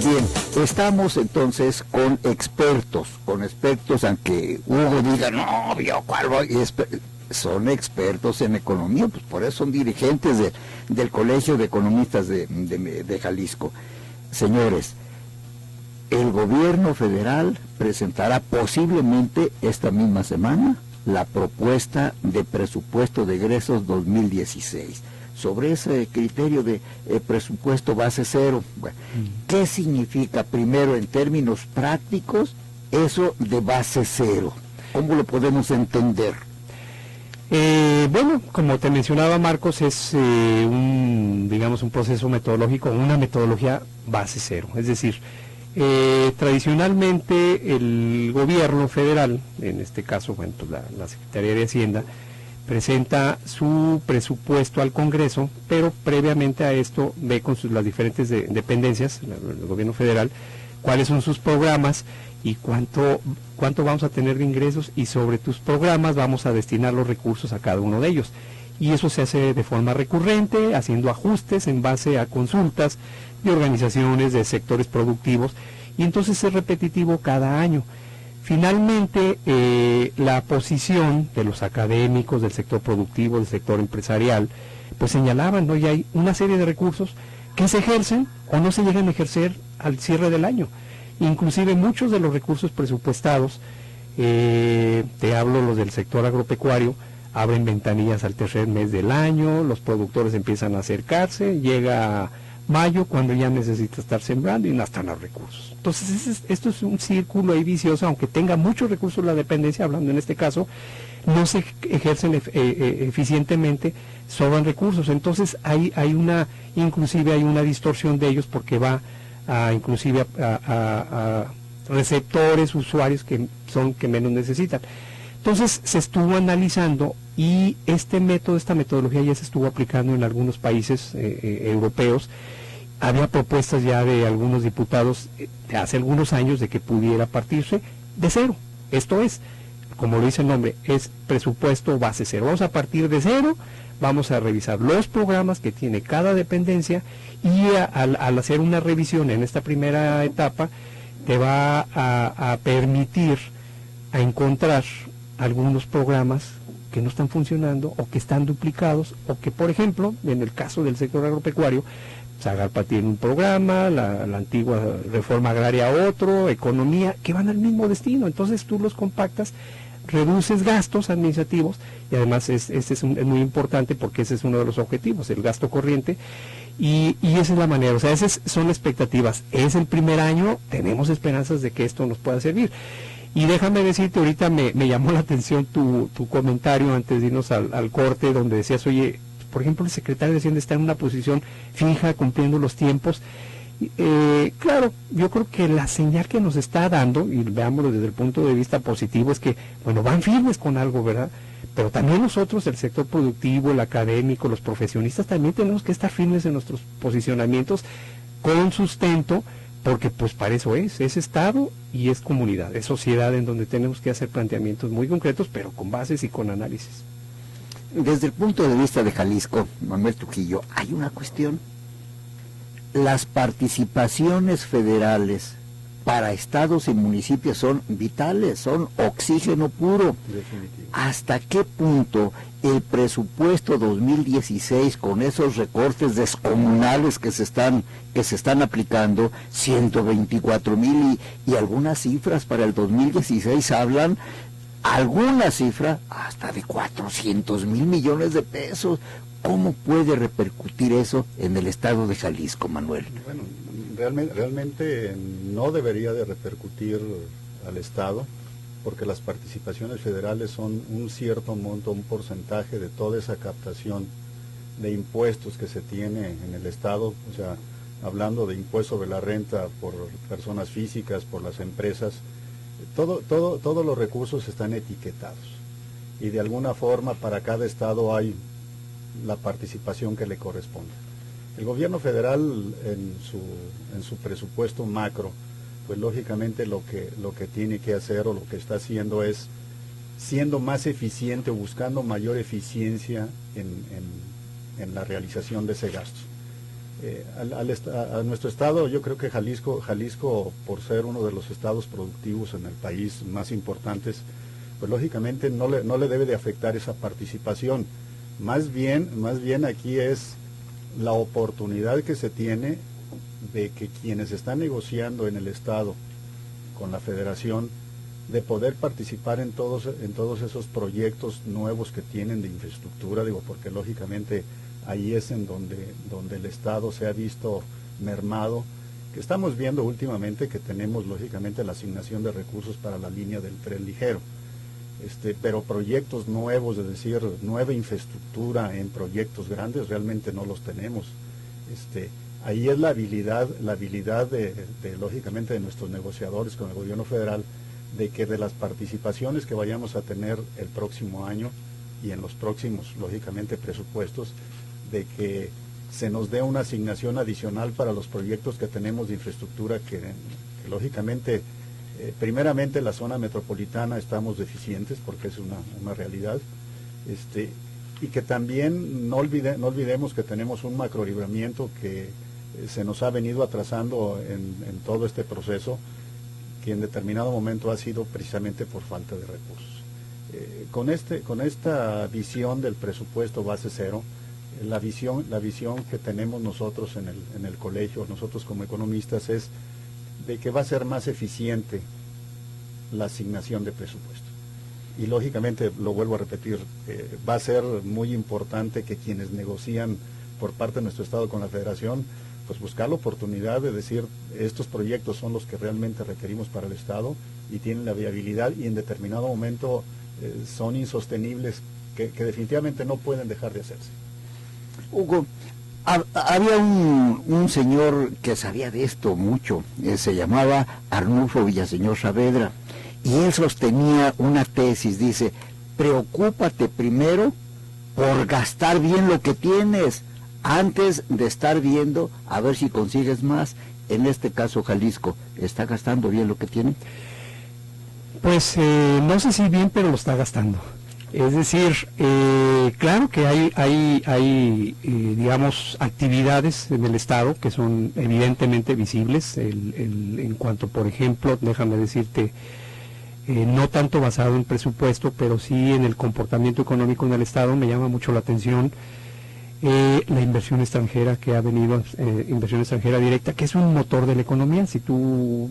Bien, estamos entonces con expertos, aunque Hugo diga, no, yo cuál voy, son expertos en economía, pues por eso son dirigentes del Colegio de Economistas de Jalisco. Señores, el gobierno federal presentará posiblemente esta misma semana la propuesta de presupuesto de egresos 2016. Sobre ese criterio de presupuesto base cero, bueno, ¿qué significa primero en términos prácticos eso de base cero? ¿Cómo lo podemos entender? Bueno, como te mencionaba Marcos, es un proceso metodológico, una metodología base cero. Es decir, tradicionalmente el gobierno federal, en este caso, bueno, pues la Secretaría de Hacienda, presenta su presupuesto al Congreso, pero previamente a esto ve con las diferentes dependencias del gobierno federal cuáles son sus programas y cuánto vamos a tener de ingresos, y sobre tus programas vamos a destinar los recursos a cada uno de ellos. Y eso se hace de forma recurrente, haciendo ajustes en base a consultas de organizaciones, de sectores productivos, y entonces es repetitivo cada año. Finalmente, la posición de los académicos, del sector productivo, del sector empresarial, pues señalaban, ¿no? Ya hay una serie de recursos que se ejercen o no se llegan a ejercer al cierre del año. Inclusive muchos de los recursos presupuestados, te hablo los del sector agropecuario, abren ventanillas al tercer mes del año, los productores empiezan a acercarse, llega mayo cuando ya necesita estar sembrando y no están los recursos. Entonces esto es un círculo ahí vicioso, aunque tenga muchos recursos la dependencia, hablando en este caso, no se ejercen eficientemente, sobran recursos. Entonces inclusive hay una distorsión de ellos, porque va inclusive a receptores, usuarios que menos necesitan. Entonces se estuvo analizando, y esta metodología ya se estuvo aplicando en algunos países europeos. Había propuestas ya de algunos diputados de hace algunos años de que pudiera partirse de cero. Esto es, como lo dice el nombre, es presupuesto base cero. Vamos a partir de cero, vamos a revisar los programas que tiene cada dependencia, y al hacer una revisión en esta primera etapa, te va a permitir a encontrar algunos programas que no están funcionando o que están duplicados, o que, por ejemplo, en el caso del sector agropecuario, Zagarpa tiene un programa, la antigua reforma agraria otro, economía, que van al mismo destino. Entonces tú los compactas, reduces gastos administrativos, y además es muy importante, porque ese es uno de los objetivos, el gasto corriente, y esa es la manera. O sea, esas son expectativas. Es el primer año, tenemos esperanzas de que esto nos pueda servir. Y déjame decirte, ahorita me llamó la atención tu comentario antes de irnos al corte, donde decías, oye, por ejemplo, el secretario de Hacienda está en una posición fija, cumpliendo los tiempos. Claro, yo creo que la señal que nos está dando, y veámoslo desde el punto de vista positivo, es que, bueno, van firmes con algo, ¿verdad? Pero también nosotros, el sector productivo, el académico, los profesionistas, también tenemos que estar firmes en nuestros posicionamientos con sustento, porque pues para eso es Estado y es comunidad, es sociedad, en donde tenemos que hacer planteamientos muy concretos, pero con bases y con análisis. Desde el punto de vista de Jalisco, Manuel Trujillo, hay una cuestión. Las participaciones federales para estados y municipios son vitales, son oxígeno puro. Definitivo. ¿Hasta qué punto el presupuesto 2016, con esos recortes descomunales que se están aplicando, 124,000 y algunas cifras para el 2016 hablan, alguna cifra hasta de 400,000 millones de pesos? ¿Cómo puede repercutir eso en el estado de Jalisco, Manuel? Bueno, realmente no debería de repercutir al estado, porque las participaciones federales son un cierto monto, un porcentaje de toda esa captación de impuestos que se tiene en el estado. O sea, hablando de impuesto sobre la renta por personas físicas, por las empresas, todos los recursos están etiquetados, y de alguna forma para cada estado hay la participación que le corresponde. El gobierno federal en su presupuesto macro, pues lógicamente lo que tiene que hacer, o lo que está haciendo, es siendo más eficiente o buscando mayor eficiencia en la realización de ese gasto. A nuestro estado, yo creo que Jalisco, por ser uno de los estados productivos en el país más importantes, pues lógicamente no le debe de afectar esa participación. Más bien aquí es la oportunidad que se tiene de que quienes están negociando en el estado con la federación, de poder participar en todos esos proyectos nuevos que tienen de infraestructura, porque lógicamente ahí es en donde el Estado se ha visto mermado, que estamos viendo últimamente que tenemos lógicamente la asignación de recursos para la línea del tren ligero, pero proyectos nuevos, es decir, nueva infraestructura en proyectos grandes, realmente no los tenemos. Ahí es la habilidad de lógicamente de nuestros negociadores con el gobierno federal, de que de las participaciones que vayamos a tener el próximo año y en los próximos, lógicamente, presupuestos, de que se nos dé una asignación adicional para los proyectos que tenemos de infraestructura que lógicamente, primeramente la zona metropolitana estamos deficientes porque es una realidad, y que también no olvidemos que tenemos un macrolibramiento que se nos ha venido atrasando en todo este proceso, que en determinado momento ha sido precisamente por falta de recursos. Con esta visión del presupuesto base cero, la visión que tenemos nosotros en el colegio, nosotros como economistas, es de que va a ser más eficiente la asignación de presupuesto. Y lógicamente, lo vuelvo a repetir, va a ser muy importante que quienes negocian por parte de nuestro Estado con la Federación, pues buscar la oportunidad de decir, estos proyectos son los que realmente requerimos para el Estado y tienen la viabilidad y en determinado momento son insostenibles, que definitivamente no pueden dejar de hacerse. Hugo, había un señor que sabía de esto mucho, se llamaba Arnulfo Villaseñor Saavedra, y él sostenía una tesis, dice, preocúpate primero por gastar bien lo que tienes, antes de estar viendo a ver si consigues más. En este caso, Jalisco, ¿está gastando bien lo que tiene? Pues no sé si bien, pero lo está gastando. Es decir, claro que hay digamos, actividades en el Estado que son evidentemente visibles, en cuanto, por ejemplo, déjame decirte, no tanto basado en presupuesto, pero sí en el comportamiento económico en el Estado, me llama mucho la atención la inversión extranjera que ha venido, inversión extranjera directa, que es un motor de la economía. Si tú,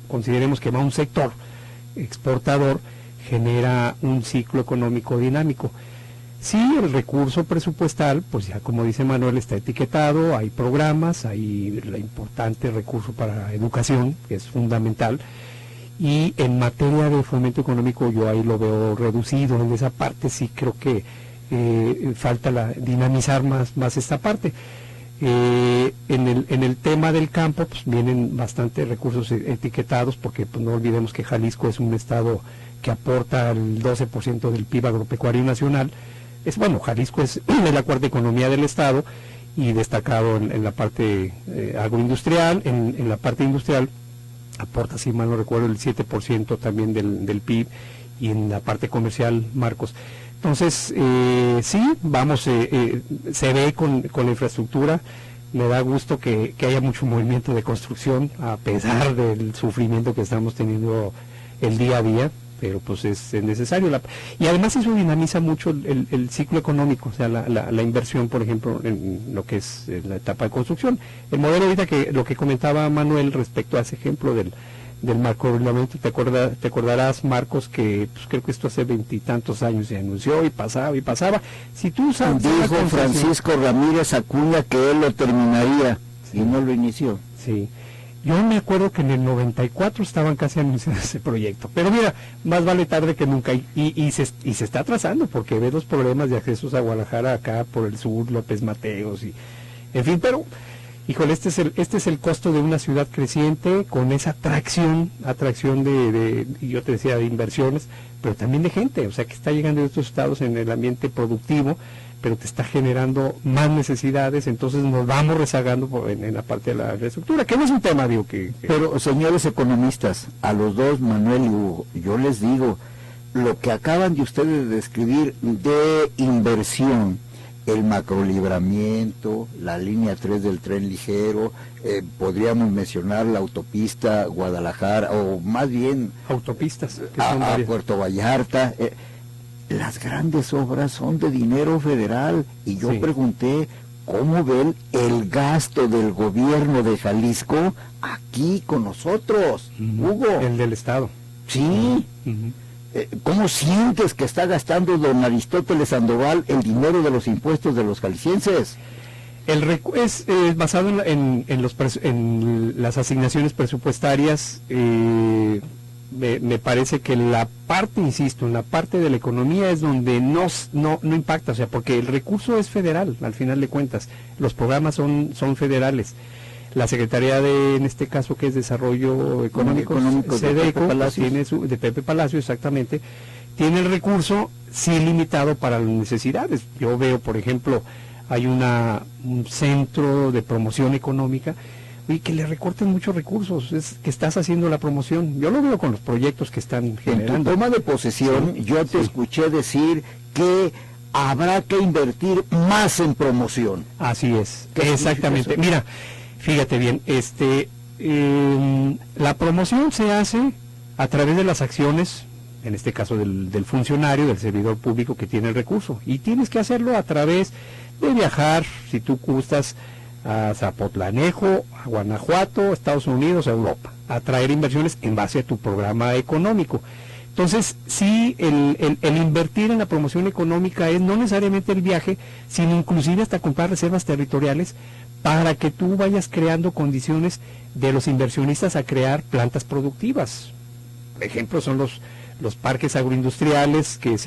consideremos que va un sector exportador, genera un ciclo económico dinámico. Sí, el recurso presupuestal, pues ya como dice Manuel, está etiquetado, hay programas, hay el importante recurso para educación, que es fundamental, y en materia de fomento económico yo ahí lo veo reducido. En esa parte sí creo que falta dinamizar más esta parte. En el tema del campo, pues vienen bastantes recursos etiquetados, porque pues, no olvidemos que Jalisco es un estado que aporta el 12% del PIB agropecuario nacional. Jalisco es la cuarta economía del estado y destacado en la parte agroindustrial. En la parte industrial aporta, si mal no recuerdo, el 7% también del PIB, y en la parte comercial, Marcos. Entonces, sí, se ve con la infraestructura. Me da gusto que haya mucho movimiento de construcción, a pesar del sufrimiento que estamos teniendo el día a día, pero pues es necesario. Y además eso dinamiza mucho el ciclo económico, o sea, la inversión, por ejemplo, en lo que es la etapa de construcción. El modelo ahorita, lo que comentaba Manuel respecto a ese ejemplo del macroreglamento, te acordarás, Marcos, que pues, creo que esto hace 20 y tantos años se anunció y pasaba. Si tú sabes, dijo Francisco Ramírez Acuña que él lo terminaría, sí, y no lo inició. Sí, yo me acuerdo que en el 94 estaban casi anunciando ese proyecto, pero mira, más vale tarde que nunca, y se está atrasando, porque ve los problemas de accesos a Guadalajara acá por el sur, López Mateos, y en fin, pero híjole, este es el costo de una ciudad creciente, con esa atracción de yo te decía, de inversiones, pero también de gente, o sea, que está llegando de estos estados en el ambiente productivo, pero te está generando más necesidades. Entonces nos vamos rezagando en la parte de la infraestructura, que no es un tema, Pero, señores economistas, a los dos, Manuel y Hugo, yo les digo, lo que acaban de ustedes de describir de inversión, el macrolibramiento, la línea 3 del tren ligero, podríamos mencionar la autopista Guadalajara, o más bien autopistas que a, son a Puerto Vallarta, las grandes obras son de dinero federal, y yo Sí. pregunté cómo ven el gasto del gobierno de Jalisco aquí con nosotros, Hugo. el del Estado. Sí. Ujú. ¿Cómo sientes que está gastando don Aristóteles Sandoval el dinero de los impuestos de los jaliscienses? Es basado en las asignaciones presupuestarias. Me parece que la parte, insisto, en la parte de la economía es donde no impacta, o sea, porque el recurso es federal, al final de cuentas, los programas son federales. La Secretaría en este caso, que es Desarrollo Económico, SEDECO, de Pepe Palacio, exactamente, tiene el recurso sí limitado para las necesidades. Yo veo, por ejemplo, hay un centro de promoción económica, y que le recorten muchos recursos, es que estás haciendo la promoción. Yo lo veo con los proyectos que están generando. En tu toma de posesión, Sí, yo te sí. escuché decir que habrá que invertir más en promoción. Así es, ¿Qué exactamente. significa eso? Mira, fíjate bien, la promoción se hace a través de las acciones, en este caso del funcionario, del servidor público que tiene el recurso, y tienes que hacerlo a través de viajar, si tú gustas, a Zapotlanejo, a Guanajuato, a Estados Unidos, a Europa, a traer inversiones en base a tu programa económico. Entonces, sí, el invertir en la promoción económica es no necesariamente el viaje, sino inclusive hasta comprar reservas territoriales para que tú vayas creando condiciones de los inversionistas a crear plantas productivas. Ejemplos son los parques agroindustriales que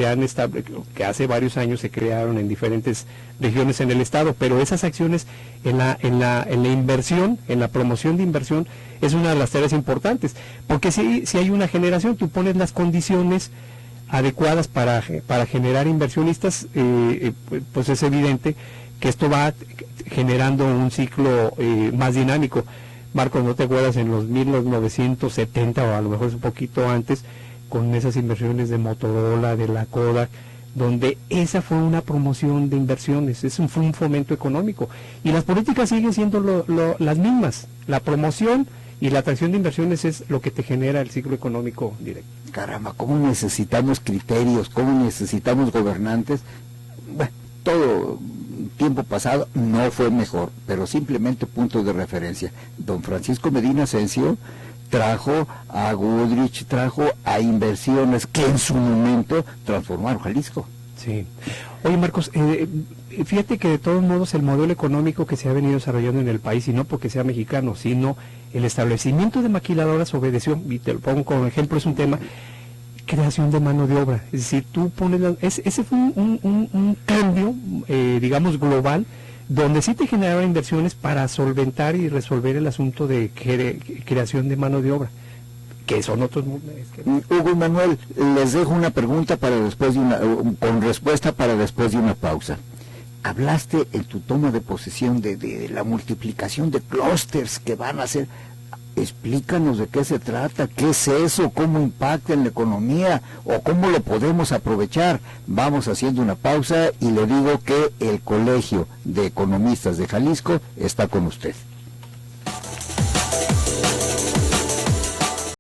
que hace varios años se crearon en diferentes regiones en el estado, pero esas acciones en la inversión, en la promoción de inversión, es una de las tareas importantes, porque si hay una generación, tú pones las condiciones adecuadas para generar inversionistas, pues es evidente que esto va generando un ciclo más dinámico. Marcos, ¿no te acuerdas en los 1970 o a lo mejor es un poquito antes, con esas inversiones de Motorola, de la Kodak, donde esa fue una promoción de inversiones, fue un fomento económico? Y las políticas siguen siendo las mismas. La promoción y la atracción de inversiones es lo que te genera el ciclo económico directo. Caramba, ¿cómo necesitamos criterios? ¿Cómo necesitamos gobernantes? Bueno, todo tiempo pasado no fue mejor, pero simplemente punto de referencia. Don Francisco Medina Asensio trajo a Goodrich, trajo a inversiones que en su momento transformaron Jalisco. Sí. Oye, Marcos, fíjate que de todos modos el modelo económico que se ha venido desarrollando en el país, y no porque sea mexicano, sino el establecimiento de maquiladoras obedeció, y te lo pongo como ejemplo, es un tema, creación de mano de obra. Es decir, tú pones ese fue un cambio, digamos, global, donde sí te generaron inversiones para solventar y resolver el asunto de creación de mano de obra, que son otros. Hugo y Manuel, les dejo una pregunta para después con respuesta para después de una pausa. Hablaste en tu toma de posesión de la multiplicación de clústeres que van a hacer. Explícanos de qué se trata, qué es eso, cómo impacta en la economía o cómo lo podemos aprovechar. Vamos haciendo una pausa y le digo que el Colegio de Economistas de Jalisco está con usted.